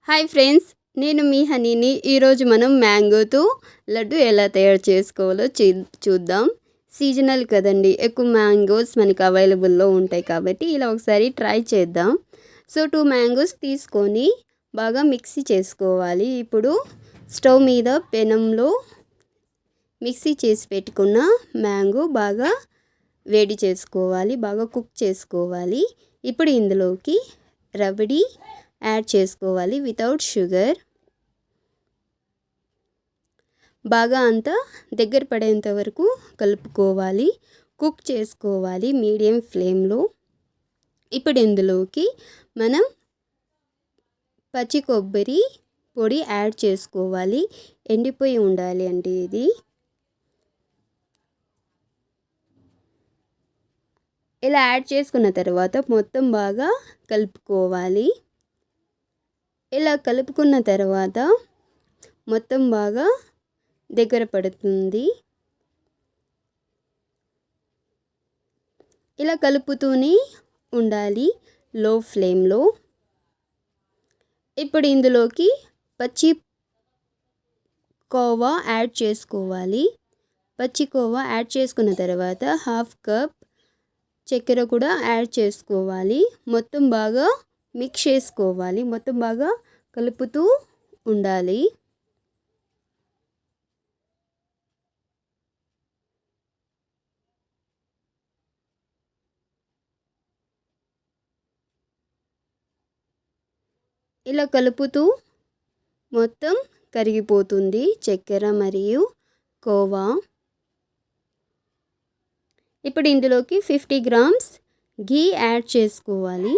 Hi friends, నేను మీ హనీని. ఈరోజు మనం మ్యాంగోతో లడ్డు ఎలా తయారు చేసుకోవాలో చూద్దాం. సీజనల్ కదండి, ఎక్కువ మ్యాంగోస్ మనకి అవైలబుల్లో ఉంటాయి కాబట్టి ఇలా ఒకసారి ట్రై చేద్దాం. సో 2 మ్యాంగోస్ తీసుకొని బాగా మిక్సీ చేసుకోవాలి. ఇప్పుడు స్టవ్ మీద పెనంలో మిక్సీ చేసి పెట్టుకున్న మ్యాంగో బాగా వేడి చేసుకోవాలి, బాగా కుక్ చేసుకోవాలి. ఇప్పుడు ఇందులోకి రబడి యాడ్ చేసుకోవాలి వితౌట్ షుగర్. బాగా అంతా దగ్గర పడేంత వరకు కలుపుకోవాలి, కుక్ చేసుకోవాలి మీడియం ఫ్లేమ్లో. ఇప్పుడు ఇందులోకి మనం పచ్చి కొబ్బరి పొడి యాడ్ చేసుకోవాలి. ఎండిపోయి ఉండాలి అంటే ఇది. ఇలా యాడ్ చేసుకున్న తర్వాత మొత్తం బాగా కలుపుకోవాలి. ఇలా కలుపుకున్న తర్వాత మొత్తం బాగా దగ్గర పడుతుంది. ఇలా కలుపుతూనే ఉండాలి లో ఫ్లేమ్లో. ఇప్పుడు ఇందులోకి పచ్చి కోవా యాడ్ చేసుకోవాలి. పచ్చి కోవా యాడ్ చేసుకున్న తర్వాత 1/2 కప్ చక్కెర కూడా యాడ్ చేసుకోవాలి. మొత్తం బాగా మిక్స్ చేసుకోవాలి, మొత్తం బాగా కలుపుతూ ఉండాలి. ఇలా కలుపుతూ మొత్తం కరిగిపోతుంది చక్కెర మరియు కోవా. ఇప్పుడు ఇందులోకి 50 గ్రామ్స్ ఘీ యాడ్ చేసుకోవాలి.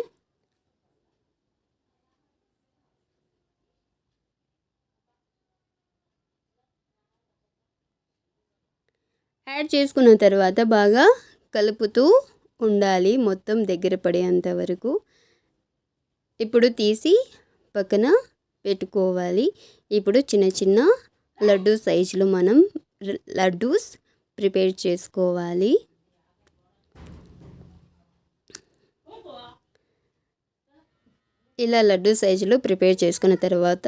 యాడ్ చేసుకున్న తర్వాత బాగా కలుపుతూ ఉండాలి మొత్తం దగ్గర పడేంత వరకు. ఇప్పుడు తీసి పక్కన పెట్టుకోవాలి. ఇప్పుడు చిన్న చిన్న లడ్డు సైజులో మనం లడ్డూస్ ప్రిపేర్ చేసుకోవాలి. ఇలా లడ్డు సైజులో ప్రిపేర్ చేసుకున్న తర్వాత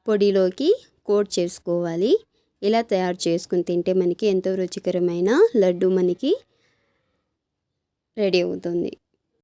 పొడిలోకి కోట్ చేసుకోవాలి. ఇలా తయారు చేసుకుని తింటే మనకి ఎంతో రుచికరమైన లడ్డు మనకి రెడీ అవుతుంది.